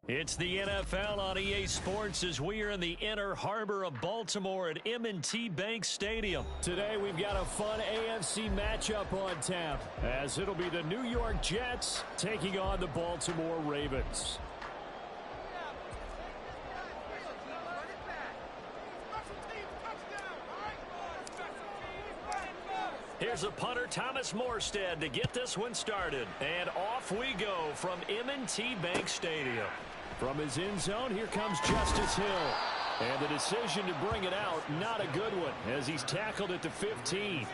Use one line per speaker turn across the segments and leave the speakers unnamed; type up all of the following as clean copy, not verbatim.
It's the NFL on EA Sports as we are in the inner harbor of Baltimore at M&T Bank Stadium. Today we've got a fun AFC matchup on tap as it'll be the New York Jets taking on the Baltimore Ravens. Here's a punter, Thomas Morstead, to get this one started. And off we go from M&T Bank Stadium. From his end zone, here comes Justice Hill. And the decision to bring it out, not a good one, as he's tackled at the 15.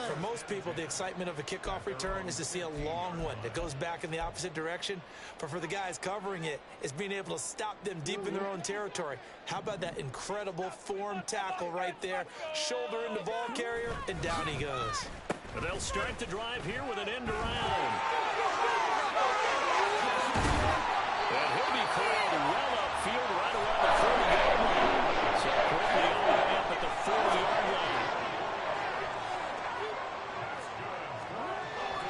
For most people, the excitement of a kickoff return is to see a long one that goes back in the opposite direction. But for the guys covering it, it's being able to stop them deep in their own territory. How about that incredible form tackle right there? Shoulder into ball carrier, and down he goes.
But they'll start the drive here with an end around. And he'll be called well upfield right around the 40-yard line. So quickly all the way up at the 40-yard line.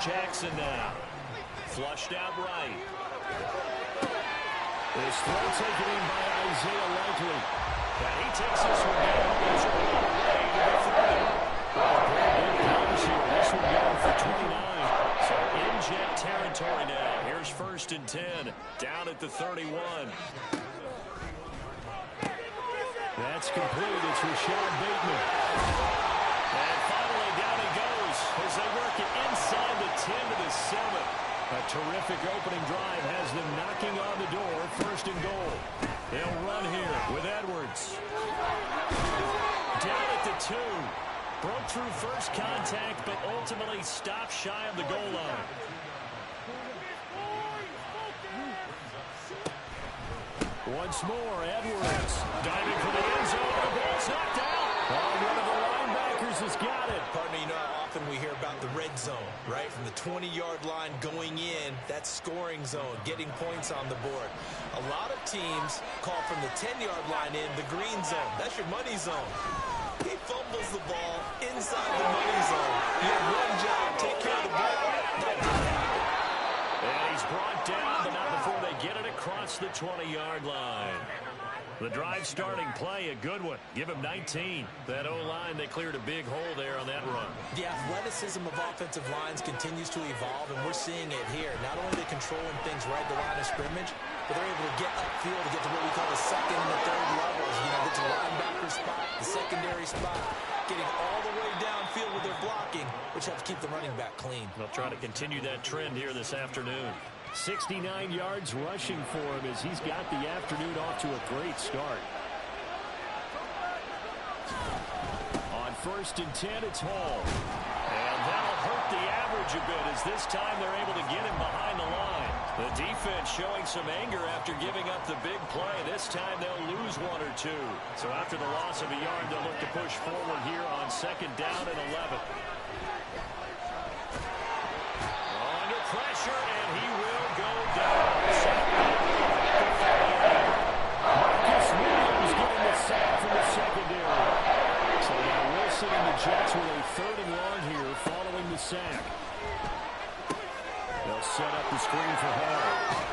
Jackson now. Flushed out right. This throw taken in by Isaiah Likely. And he takes this one down. It's all the way to the 30. This one down for 29. So in jet territory now. Here's 1st and 10. Down at the 31. That's complete. It's Rashad Bateman. And finally down he goes as they work it inside the 10 to the 7. A terrific opening drive has them knocking on the door. 1st and goal. They'll run here with Edwards. Down at the 2. Broke through first contact, but ultimately stopped shy of the goal line. Once more, Edwards diving for the end zone. The ball's knocked out. Oh, one of the linebackers has got it.
Partner, you know how often we hear about the red zone, right? From the 20-yard line going in, that scoring zone, getting points on the board. A lot of teams call from the 10-yard line in the green zone. That's your money zone. He fumbles the ball inside the money zone. You have one job, take care of the ball. That didn't happen.
And he's brought down, but not before they get it across the 20-yard line. The drive starting play, a good one. Give him 19. That O-line, they cleared a big hole there on that run.
The athleticism of offensive lines continues to evolve, and we're seeing it here. Not only are they controlling things right at the line of scrimmage, but they're able to get upfield to get to what we call the 2nd and the 3rd levels. You know, get to the linebacker spot, the secondary spot, getting all the way downfield with their blocking, which helps keep the running back clean.
They'll try to continue that trend here this afternoon. 69 yards rushing for him as he's got the afternoon off to a great start. On 1st and 10, it's Hall. And that'll hurt the average a bit as this time they're able to get him behind the line. The defense showing some anger after giving up the big play. This time they'll lose 1 or 2. So after the loss of a yard, they'll look to push forward here on 2nd down and 11. Under pressure, and he will go down. Marcus Williams getting the sack from the secondary. So now Wilson and the Jets with a 3rd and long here following the sack. They'll set up the screen for Hall.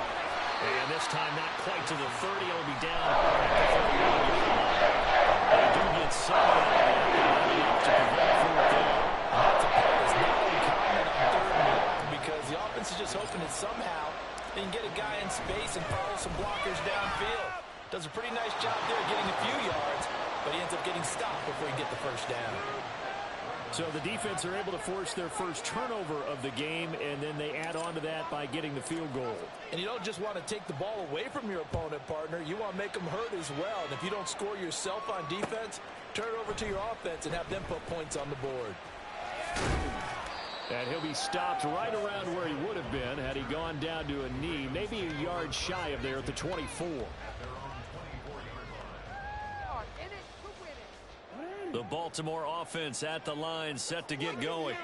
And this time not quite to the 30. It'll be down at the 31-yard line. They do get some of that to prevent 4th down.
That's a play that's not uncommon on 3rd down because the offense is just hoping that somehow they can get a guy in space and follow some blockers downfield. Does a pretty nice job there getting a few yards, but he ends up getting stopped before he gets the 1st down.
So the defense are able to force their first turnover of the game, and then they add on to that by getting the field goal.
And you don't just want to take the ball away from your opponent, partner. You want to make them hurt as well. And if you don't score yourself on defense, turn it over to your offense and have them put points on the board.
And he'll be stopped right around where he would have been had he gone down to a knee, maybe a yard shy of there at the 24. The Baltimore offense at the line, set to get going.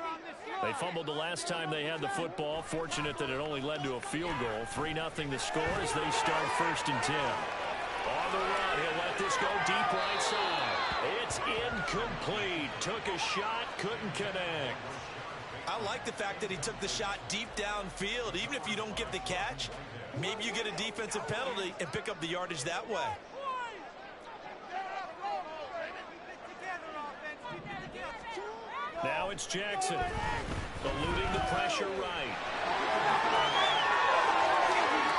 They fumbled the last time they had the football. Fortunate that it only led to a field goal. 3-0 the score as they start 1st and 10. On the run, he'll let this go deep right side. It's incomplete. Took a shot, couldn't connect.
I like the fact that he took the shot deep downfield. Even if you don't get the catch, maybe you get a defensive penalty and pick up the yardage that way.
Now it's Jackson, eluding the pressure right.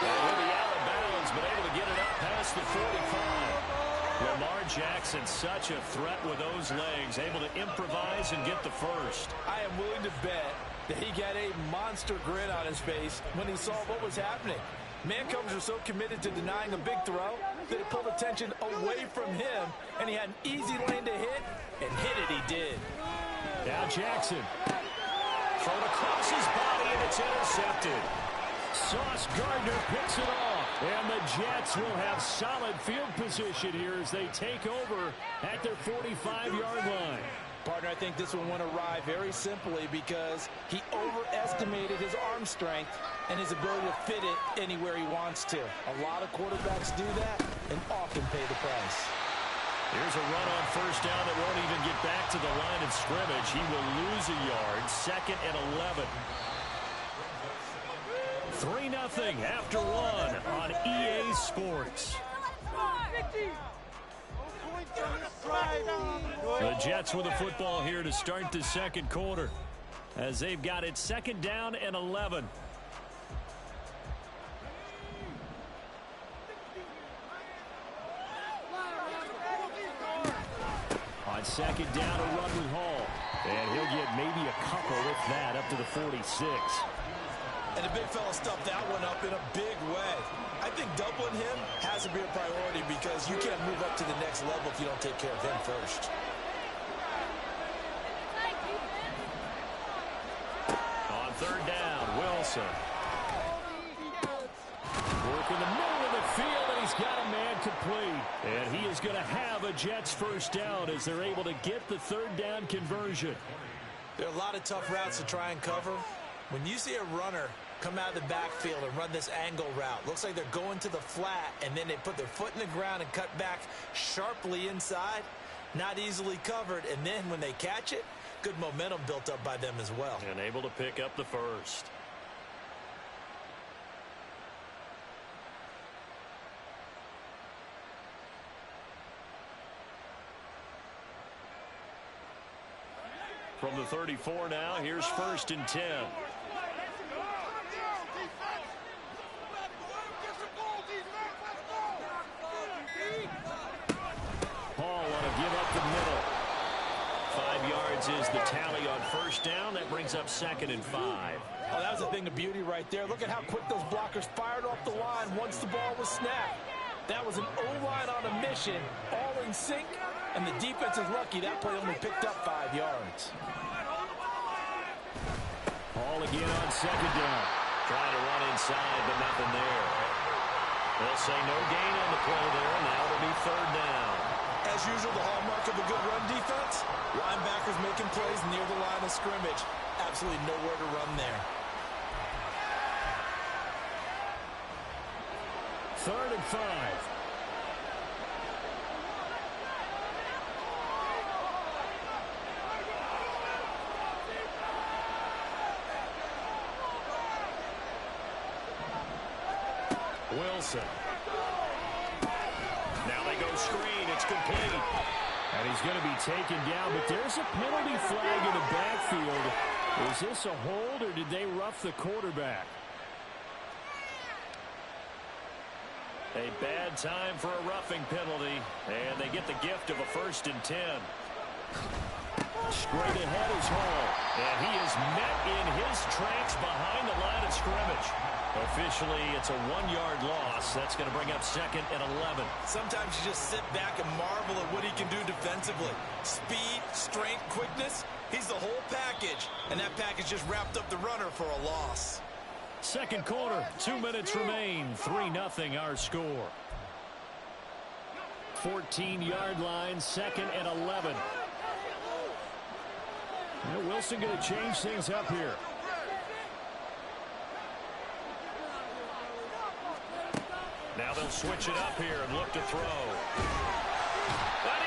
And with the out of bounds, but able to get it up past the 45. Lamar Jackson, such a threat with those legs, able to improvise and get the first.
I am willing to bet that he got a monster grin on his face when he saw what was happening. Mancovers are so committed to denying a big throw that it pulled attention away from him, and he had an easy lane to hit, and hit it he did.
Now Jackson, thrown across his body, and it's intercepted. Sauce Gardner picks it off, and the Jets will have solid field position here as they take over at their 45-yard line.
Partner, I think this one went awry very simply because he overestimated his arm strength and his ability to fit it anywhere he wants to. A lot of quarterbacks do that and often pay the price.
Here's a run on first down that won't even get back to the line of scrimmage. He will lose a yard, 2nd and 11. 3-0 after one on EA Sports. The Jets with the football here to start the second quarter as they've got it 2nd down and 11. On 2nd down, a run with Hall. And he'll get maybe a couple with that up to the 46.
And the big fella stuffed that one up in a big way. I think doubling him has to be a priority because you can't move up to the next level if you don't take care of him first.
On 3rd down, Wilson. Working the middle of the field, and he's got a man complete. And he is going to have a Jets first down as they're able to get the 3rd down conversion.
There are a lot of tough routes to try and cover. When you see a runner come out of the backfield and run this angle route, looks like they're going to the flat, and then they put their foot in the ground and cut back sharply inside, not easily covered. And then when they catch it, good momentum built up by them as well.
And able to pick up the first. From the 34 now, here's 1st and 10. Hall on a give up the middle. 5 yards is the tally on first down. That brings up 2nd and 5.
Oh, that was a thing of beauty right there. Look at how quick those blockers fired off the line once the ball was snapped. That was an O-line on a mission, all in sync, and the defense is lucky that play only picked up 5 yards.
Hall again on 2nd down. Trying to run inside, but nothing there. They'll say no gain on the play there. Now it'll be 3rd down.
As usual, the hallmark of a good run defense, linebackers making plays near the line of scrimmage. Absolutely nowhere to run there.
3rd and 5. Wilson. Now they go screen. It's complete. And he's going to be taken down, but there's a penalty flag in the backfield. Is this a hold, or did they rough the quarterback? A bad time for a roughing penalty, and they get the gift of a 1st and 10. Straight ahead is Hall, and he is met in his tracks behind the line of scrimmage. Officially, it's a 1-yard loss. That's going to bring up 2nd and 11.
Sometimes you just sit back and marvel at what he can do defensively. Speed, strength, quickness, he's the whole package. And that package just wrapped up the runner for a loss.
Second quarter, 2 minutes remain. 3-0 our score. 14-yard line, 2nd and 11. Wilson going to change things up here. Now they'll switch it up here and look to throw. And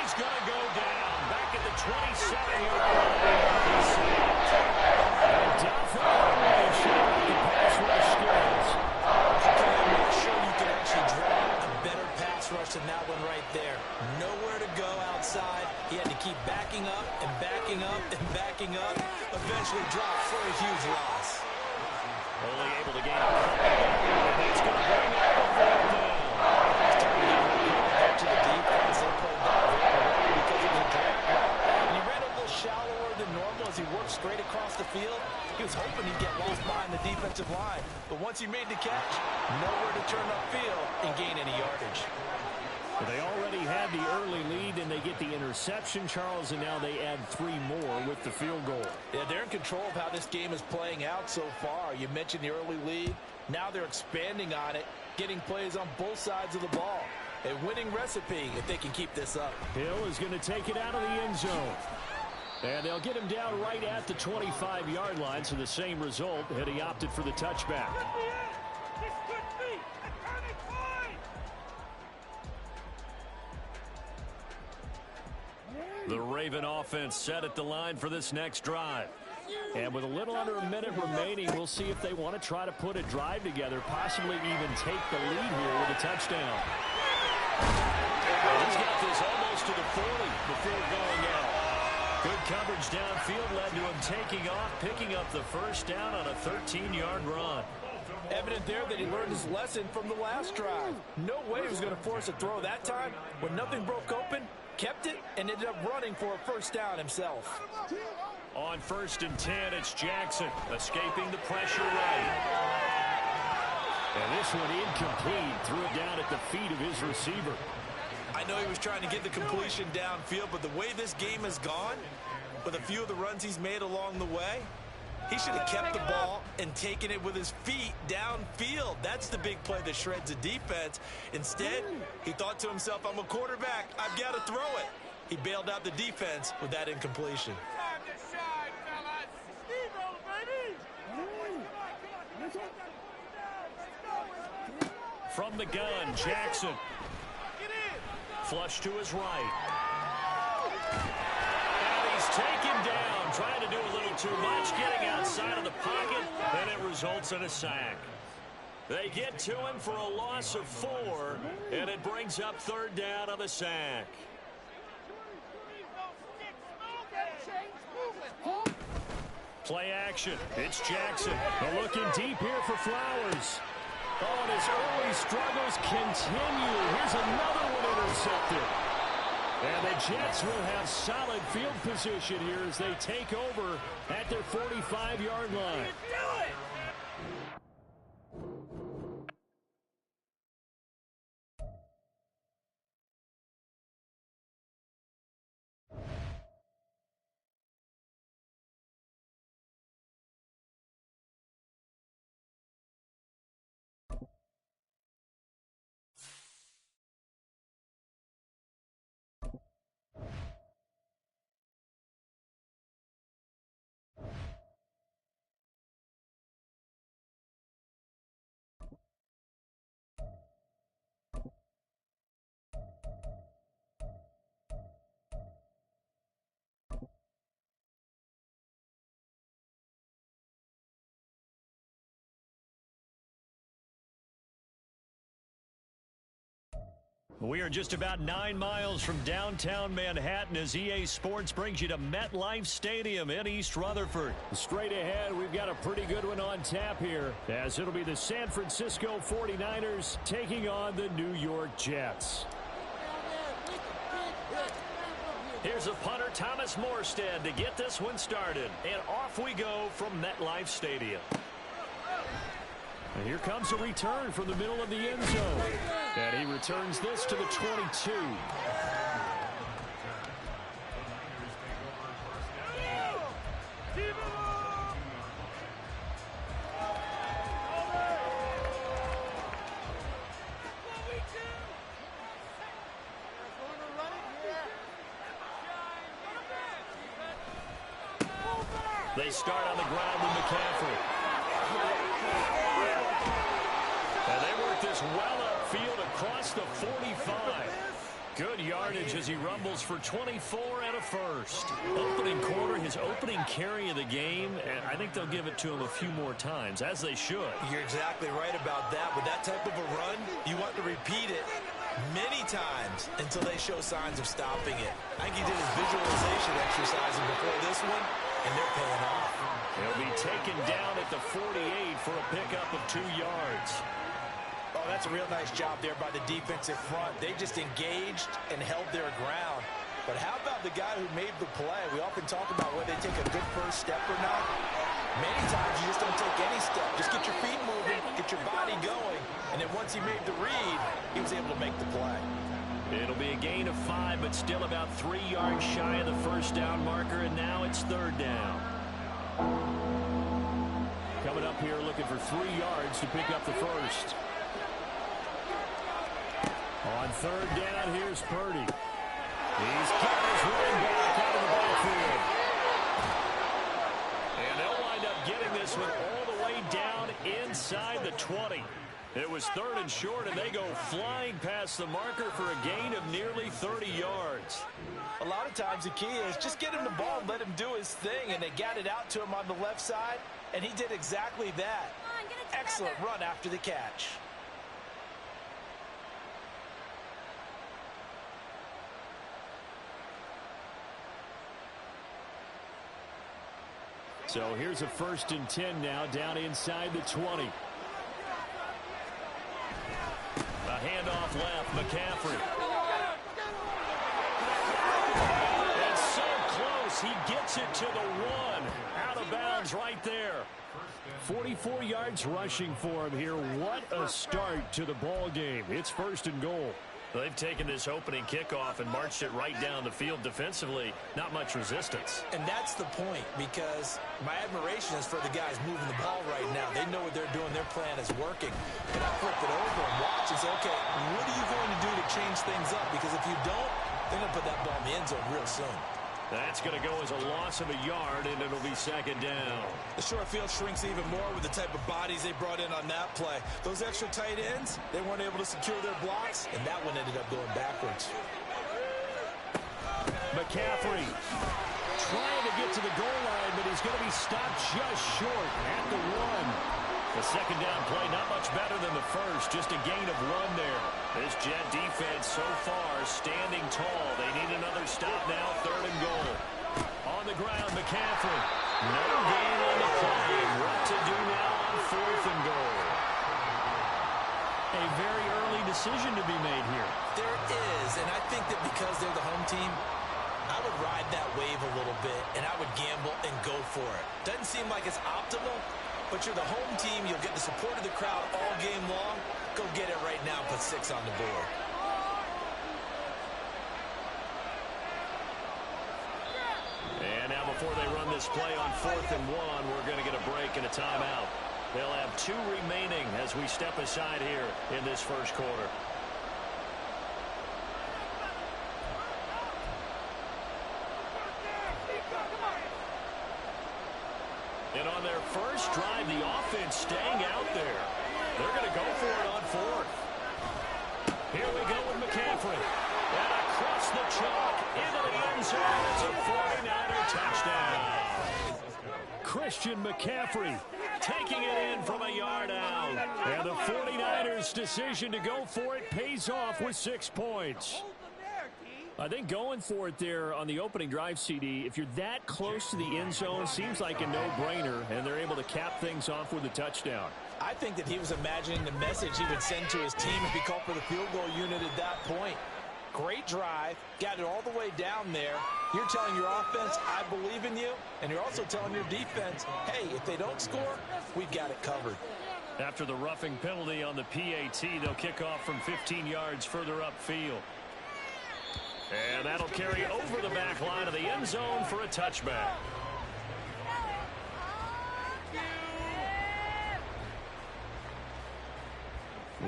he's going to go down back at the 27-yard line. Down for the pass rush skills.
Make sure you can actually draw a better pass rush than that one right there. Nowhere to go outside. He had to keep backing up and backing up and backing up. Eventually dropped for a huge loss.
Only able to gain a couple. And that's going to bring up the fourth down.
It's time to give credit to the defense. They played that very well because it was a drag route. And he ran a little shallower than normal as he worked straight across the field. He was hoping he'd get lost behind the defensive line. But once he made the catch, nowhere to turn upfield and gain any yardage.
Well, they already had the early lead, and they get the interception, Charles, and now they add 3 more with the field goal.
Yeah, they're in control of how this game is playing out so far. You mentioned the early lead. Now they're expanding on it, getting plays on both sides of the ball. A winning recipe if they can keep this up.
Hill is going to take it out of the end zone. And they'll get him down right at the 25-yard line, so the same result, and he opted for the touchback. The Raven offense set at the line for this next drive. And with a little under a minute remaining, we'll see if they want to try to put a drive together, possibly even take the lead here with a touchdown. He's got this almost to the 40 before going out. Good coverage downfield led to him taking off, picking up the first down on a 13-yard run.
Evident there that he learned his lesson from the last drive. No way he was going to force a throw that time. When nothing broke open, kept it, and ended up running for a first down himself.
On 1st and 10, it's Jackson escaping the pressure right. And this one incomplete. Threw it down at the feet of his receiver.
I know he was trying to get the completion downfield, but the way this game has gone, with a few of the runs he's made along the way, he should have kept the ball and taken it with his feet downfield. That's the big play that shreds the defense. Instead, he thought to himself, I'm a quarterback. I've got to throw it. He bailed out the defense with that incompletion.
From the gun, Jackson. Flush to his right. And he's taken down, trying to do a little too much, getting outside of the pocket, and it results in a sack. They get to him for a loss of 4, and it brings up 3rd down on the sack. Play action. It's Jackson. They're looking deep here for Flowers. Oh, and his early struggles continue. Here's another one intercepted. And the Jets will have solid field position here as they take over at their 45-yard line. We are just about 9 miles from downtown Manhattan as EA Sports brings you to MetLife Stadium in East Rutherford. Straight ahead, we've got a pretty good one on tap here, as it'll be the San Francisco 49ers taking on the New York Jets. Here's a punter, Thomas Morstead, to get this one started. And off we go from MetLife Stadium. And here comes a return from the middle of the end zone. And he returns this to the 22. They start on the ground with McCaffrey. And they work this well upfield across the 45. Good yardage as he rumbles for 24 and a first. Opening quarter, his opening carry of the game, and I think they'll give it to him a few more times, as they should.
You're exactly right about that. With that type of a run, you want to repeat it many times until they show signs of stopping it. I think he did his visualization exercising before this one, and they're paying off.
He'll be taken down at the 48 for a pickup of 2 yards.
Oh, that's a real nice job there by the defensive front. They just engaged and held their ground. But how about the guy who made the play? We often talk about whether they take a good first step or not. Many times you just don't take any step. Just get your feet moving, get your body going. And then once he made the read, he was able to make the play.
It'll be a gain of 5, but still about 3 yards shy of the first down marker, and now it's 3rd down. Coming up here looking for 3 yards to pick up the first. On 3rd down, here's Purdy. He's got his running back out of the backfield. And they'll wind up getting this one all the way down inside the 20. It was 3rd and short, and they go flying past the marker for a gain of nearly 30 yards.
A lot of times the key is just get him the ball and let him do his thing, and they got it out to him on the left side, and he did exactly that. Excellent run after the catch.
So here's a 1st and 10 now, down inside the 20. A handoff left, McCaffrey. And so close, he gets it to the 1. Out of bounds right there. 44 yards rushing for him here. What a start to the ball game. It's 1st and goal. They've taken this opening kickoff and marched it right down the field defensively. Not much resistance.
And that's the point, because my admiration is for the guys moving the ball right now. They know what they're doing. Their plan is working. But I flip it over and watch and say, okay, what are you going to do to change things up? Because if you don't, they're going to put that ball in the end zone real soon.
That's going to go as a loss of a yard, and it'll be 2nd down.
The short field shrinks even more with the type of bodies they brought in on that play. Those extra tight ends, they weren't able to secure their blocks, and that one ended up going backwards.
McCaffrey trying to get to the goal line, but he's going to be stopped just short at the 1. The 2nd down play, not much better than the first, just a gain of 1 there. This Jet defense so far standing tall. They need another stop now, 3rd and goal. On the ground, McCaffrey. No gain on the play. What to do now on 4th and goal? A very early decision to be made here.
There is, and I think that because they're the home team, I would ride that wave a little bit, and I would gamble and go for it. Doesn't seem like it's optimal, but you're the home team. You'll get the support of the crowd all game long. Go get it right now. Put 6 on the board.
And now before they run this play on 4th and 1, we're going to get a break and a timeout. They'll have 2 remaining as we step aside here in this first quarter. And on their first drive, the offense staying out there. They're going to go for it on 4th. Here we go with McCaffrey. And across the chalk into the end zone. It's a 49er touchdown. Christian McCaffrey taking it in from a yard out. And the 49ers' decision to go for it pays off with 6 points. I think going for it there on the opening drive, CD, if you're that close to the end zone, seems like a no-brainer, and they're able to cap things off with a touchdown.
I think that he was imagining the message he would send to his team if he called for the field goal unit at that point. Great drive, got it all the way down there. You're telling your offense, I believe in you, and you're also telling your defense, hey, if they don't score, we've got it covered.
After the roughing penalty on the PAT, they'll kick off from 15 yards further upfield. And that'll carry over the back line of the end zone for a touchback.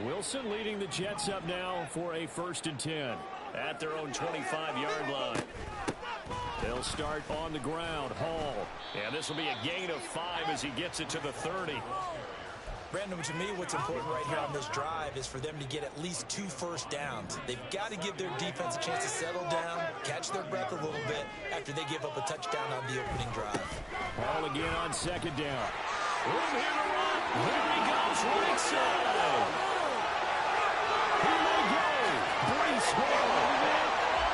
Wilson leading the Jets up now for a 1st and 10 at their own 25-yard line. They'll start on the ground. Hall. And this will be a gain of 5 as he gets it to the 30.
Brandon, to me, what's important right here on this drive is for them to get at least 2 first downs. They've got to give their defense a chance to settle down, catch their breath a little bit after they give up a touchdown on the opening drive.
Ball again on second down. Room here to run. Here he goes, right side. Here they go. Brees Hall.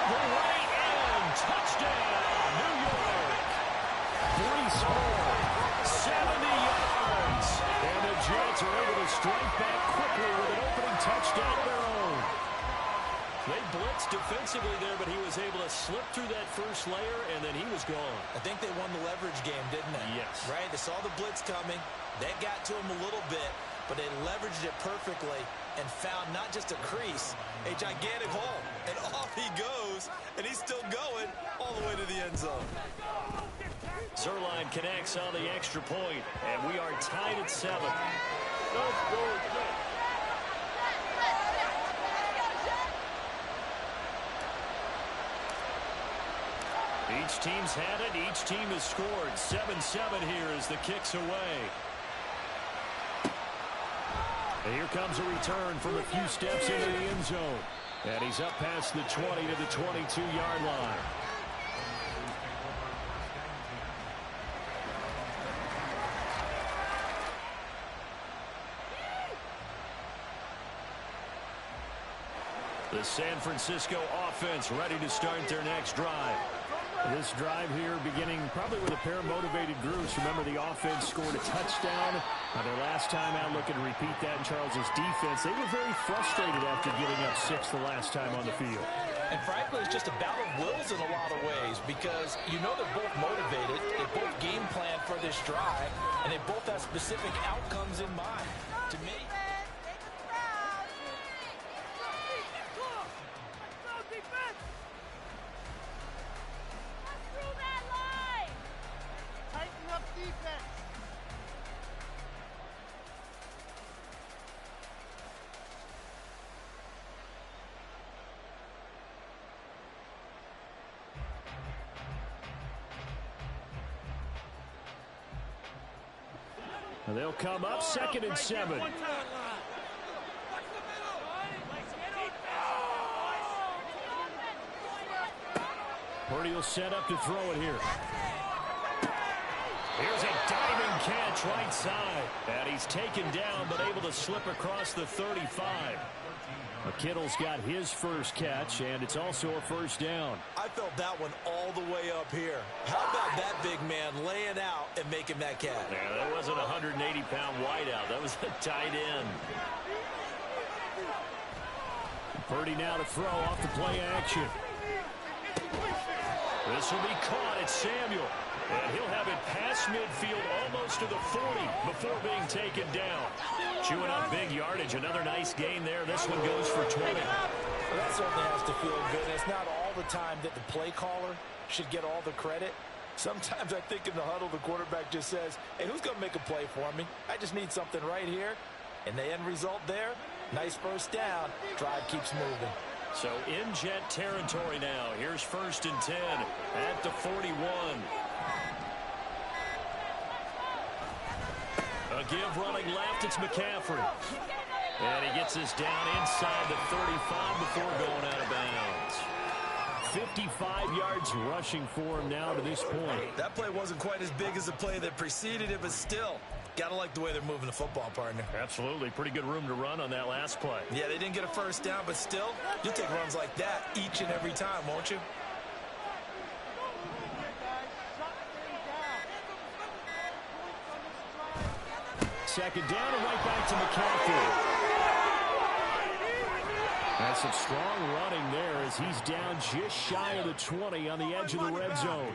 The right end. Touchdown, New York. Brees Hall. 70 yards. And the Jets are able to strike back quickly with an opening touchdown of their own. They blitzed defensively there, but he was able to slip through that first layer, and then he was gone.
I think they won the leverage game, didn't they?
Yes.
Right? They saw the blitz coming. That got to him a little bit, but they leveraged it perfectly and found not just a crease, a gigantic hole. And off he goes, and he's still going all the way to the end zone.
Zerline connects on the extra point, and we are tied at 7. Each team's had it. Each team has scored. 7-7 here as the kick's away. And here comes a return from a few steps into the end zone. And he's up past the 20 to the 22-yard line. The San Francisco offense ready to start their next drive. This drive here beginning probably with a pair of motivated groups. Remember, the offense scored a touchdown their last time out. Looking to repeat that in Charles's defense. They were very frustrated after giving up 6 the last time on the field.
And frankly, it's just a battle of wills in a lot of ways because you know they're both motivated. They both game plan for this drive, and they both have specific outcomes in mind. To me,
they'll come up 2nd and 7. Purdy will set up to throw it here. Here's a diving catch right side. And he's taken down but able to slip across the 35. Kittle's got his first catch, and it's also a first down.
I felt that one all the way up here. How about that big man laying out and making that catch?
Yeah, that wasn't a 180-pound wideout. That was a tight end. Purdy now to throw off the play action. This will be caught. It's Samuel. And he'll have it past midfield almost to the 40 before being taken down. Chewing up big yardage. Another nice gain there. This one goes for 20.
Well, that certainly has to feel good. It's not all the time that the play caller should get all the credit. Sometimes I think in the huddle, the quarterback just says, hey, who's going to make a play for me? I just need something right here. And the end result there, nice first down. Drive keeps moving.
So in Jet territory now. Here's 1st and 10 at the 41. A give running left, it's McCaffrey. And he gets us down inside the 35 before going out of bounds. 55 yards rushing for him now to this point.
That play wasn't quite as big as the play that preceded it, but still, gotta like the way they're moving the football, partner.
Absolutely. Pretty good room to run on that last play.
Yeah, they didn't get a first down, but still, you'll take runs like that each and every time, won't you?
Second down and right back to McCaffrey. That's some strong running there as he's down just shy of the 20 on the edge of the red zone.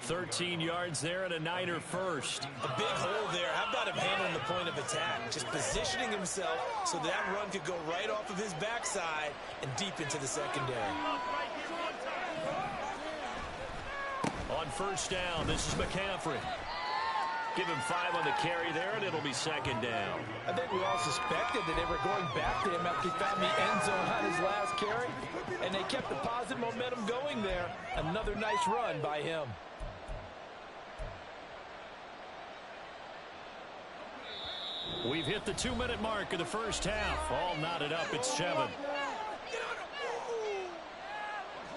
13 yards there and a Niner first.
A big hole there. How about him handling the point of attack? Just positioning himself so that run could go right off of his backside and deep into the secondary.
On first down, this is McCaffrey. Give him 5 on the carry there, and it'll be second down.
I think we all suspected that they were going back to him after he found the end zone on his last carry, and they kept the positive momentum going there. Another nice run by him.
We've hit the 2-minute mark of the first half. All knotted up at 7.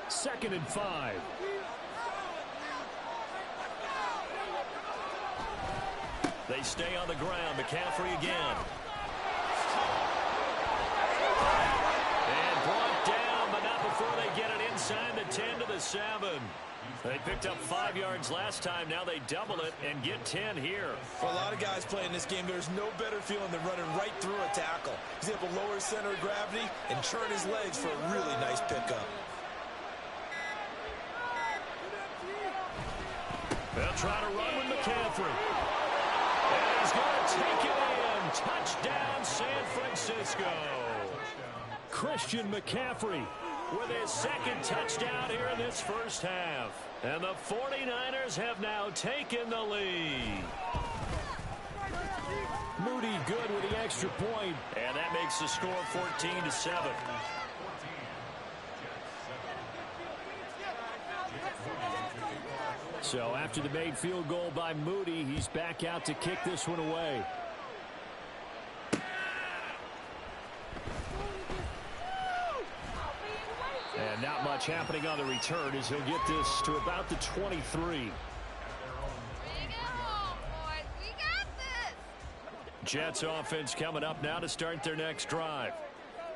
2nd and 5. They stay on the ground. McCaffrey again. And brought down, but not before they get it inside the 10 to the 7. They picked up 5 yards last time. Now they double it and get 10 here.
For a lot of guys playing this game, there's no better feeling than running right through a tackle. He's able to lower his center of gravity and churn his legs for a really nice pickup.
They'll try to run with McCaffrey. And he's going to take it in. Touchdown, San Francisco. Christian McCaffrey with his 2nd touchdown here in this first half. And the 49ers have now taken the lead. Moody good with the extra point. And that makes the score 14-7. So after the made field goal by Moody, he's back out to kick this one away. And not much happening on the return as he'll get this to about the 23. Jets offense coming up now to start their next drive.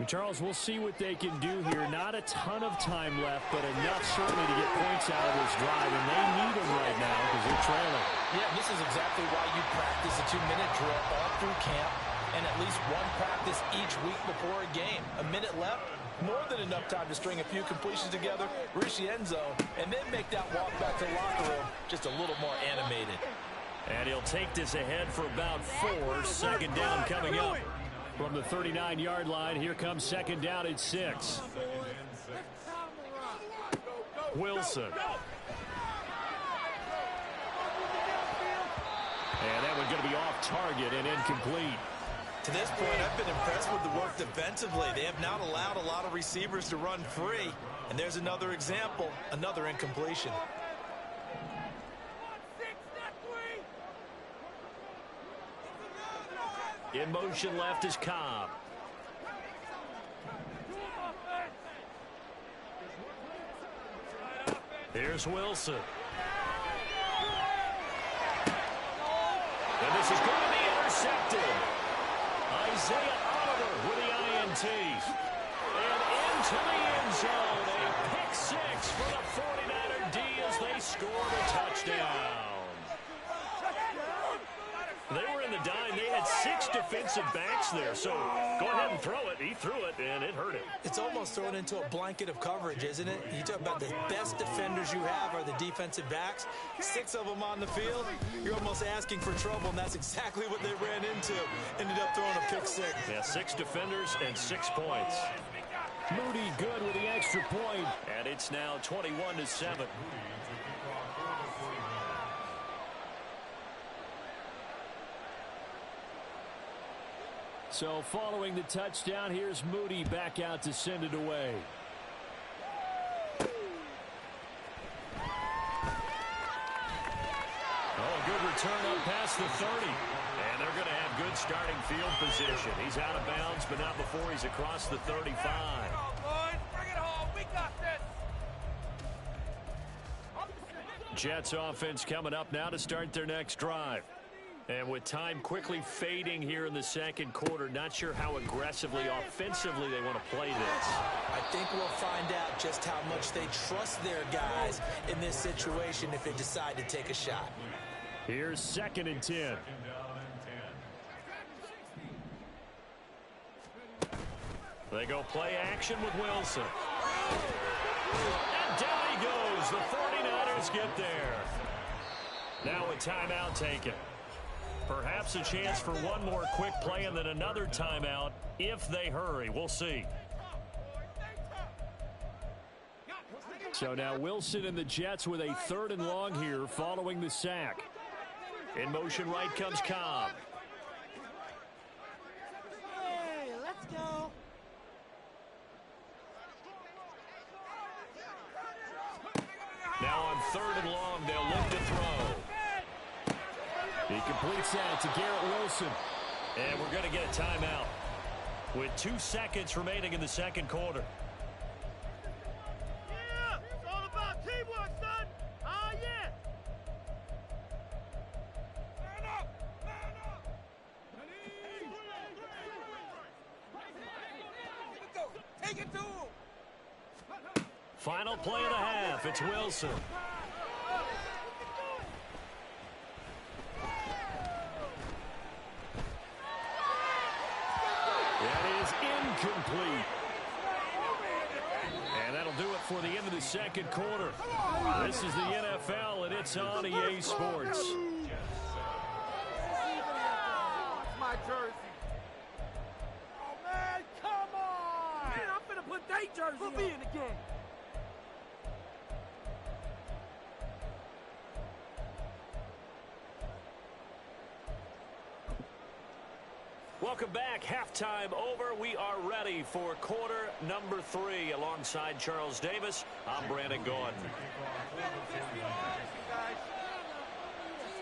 Charles, we'll see what they can do here. Not a ton of time left, but enough certainly to get points out of this drive, and they need them right now because they're trailing.
Yeah, this is exactly why you practice a 2-minute drill all through camp and at least one practice each week before a game. A minute left, more than enough time to string a few completions together, reach the end zone, and then make that walk back to the locker room just a little more animated.
And he'll take this ahead for about 4. 2nd down coming up. From the 39-yard line, here comes 2nd down at 6. Wilson. And that one's going to be off target and incomplete.
To this point, I've been impressed with the work defensively. They have not allowed a lot of receivers to run free. And there's another example, another incompletion.
In motion left is Cobb. Here's Wilson. And this is going to be intercepted. Isaiah Oliver with the INT. And into the end zone. A pick 6 for the 49er D as they score the touchdown. They were in the dime. They had 6 defensive backs there. So go ahead and throw it. He threw it, and it hurt him.
It's almost thrown into a blanket of coverage, isn't it? You talk about the best defenders you have are the defensive backs. 6 of them on the field. You're almost asking for trouble, and that's exactly what they ran into. Ended up throwing a pick 6.
Yeah, 6 defenders and 6 points. Moody good with the extra point. And it's now 21-7. So following the touchdown, here's Moody back out to send it away. Oh, good return up past the 30. And they're going to have good starting field position. He's out of bounds, but not before he's across the 35.
Bring it home. We got this.
Jets offense coming up now to start their next drive. And with time quickly fading here in the second quarter, not sure how aggressively, offensively they want to play this.
I think we'll find out just how much they trust their guys in this situation if they decide to take a shot.
Here's 2nd and 10. They go play action with Wilson. And down he goes. The 49ers get there. Now a timeout taken. Perhaps a chance for one more quick play and then another timeout if they hurry. We'll see. So now Wilson and the Jets with a 3rd and long here following the sack. In motion right comes Cobb.
Hey, let's go.
Now on 3rd and long, they'll look to throw. He completes that to Garrett Wilson. And we're going to get a timeout with 2 seconds remaining in the second quarter.
Yeah, it's all about teamwork, son. Ah, yeah. Man up, man up. Take it to him.
Final play of the half. It's Wilson. That is incomplete. And that'll do it for the end of the second quarter. This is the NFL, and it's on EA Sports.
It's my jersey. Oh, man, come on. Man, I'm finna put that jersey on. Put me in the game.
Welcome back. Halftime over. We are ready for quarter number 3. Alongside Charles Davis, I'm Brandon Gordon.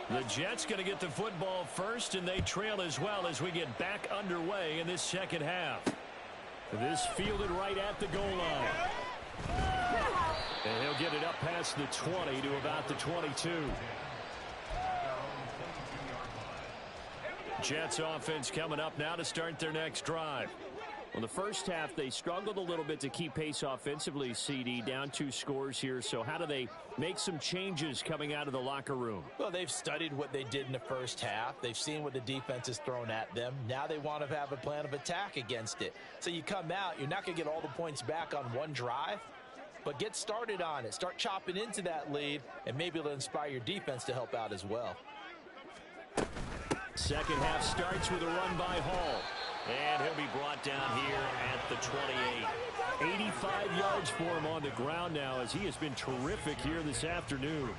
The Jets going to get the football first, and they trail as well as we get back underway in this second half. This fielded right at the goal line. And he'll get it up past the 20 to about the 22. Jets offense coming up now to start their next drive. Well, the first half, they struggled a little bit to keep pace offensively, CD, down 2 scores here. So how do they make some changes coming out of the locker room?
Well, they've studied what they did in the first half. They've seen what the defense has thrown at them. Now they want to have a plan of attack against it. So you come out, you're not going to get all the points back on one drive, but get started on it. Start chopping into that lead, and maybe it'll inspire your defense to help out as well.
Second half starts with a run by Hall. And he'll be brought down here at the 28. 85 yards for him on the ground now, as he has been terrific here this afternoon.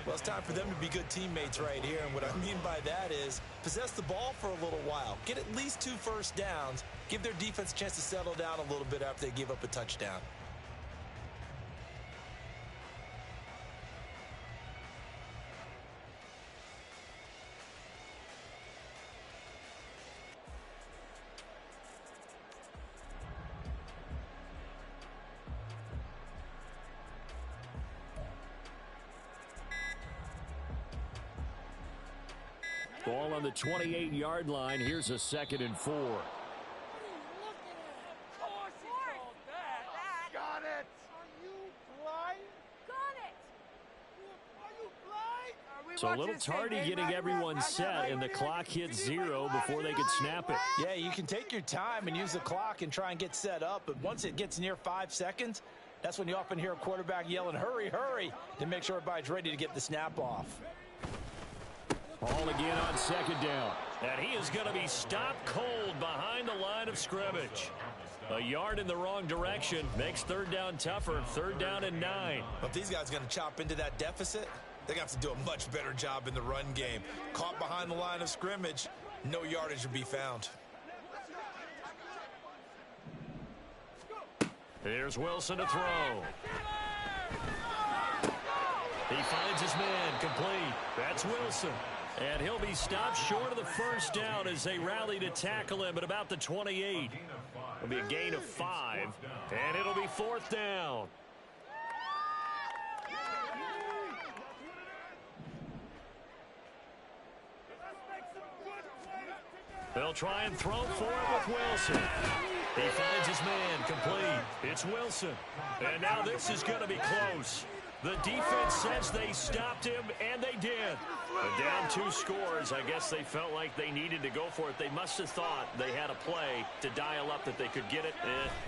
Well, it's time for them to be good teammates right here. And what I mean by that is possess the ball for a little while. Get at least 2 first downs. Give their defense a chance to settle down a little bit after they give up a touchdown.
Ball on the 28-yard line. Here's a 2nd and 4.
Got it. Are you blind? Got it. Are you blind?
So a little tardy getting everyone set, and the clock hits 0 before they can snap it.
Yeah, you can take your time and use the clock and try and get set up, but once it gets near 5 seconds, that's when you often hear a quarterback yelling, hurry, hurry, to make sure everybody's ready to get the snap off.
Ball again on 2nd down. And he is going to be stopped cold behind the line of scrimmage. A yard in the wrong direction makes 3rd down tougher. 3rd down and 9.
But if these guys are going to chop into that deficit, they're going to have to do a much better job in the run game. Caught behind the line of scrimmage, no yardage will be found.
Here's Wilson to throw. He finds his man complete. That's Wilson. And he'll be stopped short of the 1st down as they rally to tackle him at about the 28. It'll be a gain of 5, and it'll be 4th down. They'll try and throw for it with Wilson. He finds his man complete. It's Wilson. And now this is going to be close. The defense says they stopped him, and they did. But down 2 scores, I guess they felt like they needed to go for it. They must have thought they had a play to dial up that they could get it.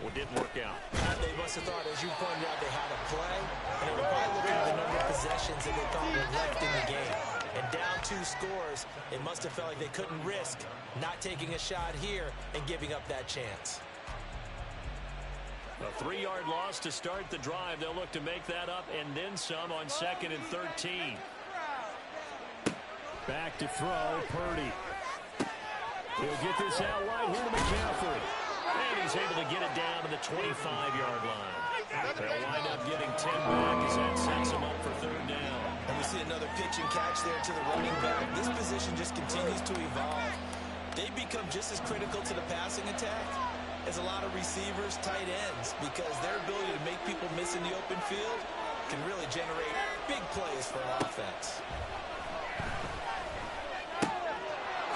Well, it didn't work out.
They must have thought, as you pointed out, they had a play. And they were probably looking at the number of possessions that they thought were left in the game. And down 2 scores, it must have felt like they couldn't risk not taking a shot here and giving up that chance.
A 3-yard loss to start the drive. They'll look to make that up and then some on 2nd and 13. Back to throw, Purdy. He'll get this out wide here to McCaffrey. And he's able to get it down to the 25-yard line. They'll wind up getting 10 back as that sets them up for 3rd down.
And we see another pitch and catch there to the running back. This position just continues to evolve. They've become just as critical to the passing attack as a lot of receivers, tight ends, because their ability to make people miss in the open field can really generate big plays for an offense.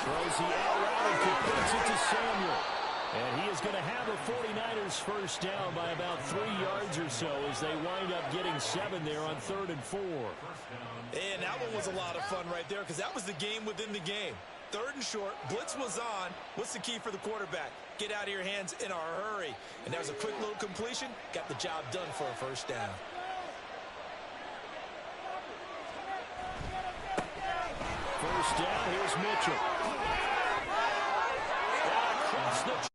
Throws the out route and completes it to Samuel. And he is going to have a 49ers first down by about 3 yards or so as they wind up getting 7 there on 3rd and 4.
And that one was a lot of fun right there because that was the game within the game. 3rd and short, blitz was on. What's the key for the quarterback? Get out of your hands in a hurry. And there's a quick little completion. Got the job done for a first down.
First down, here's Mitchell. Across the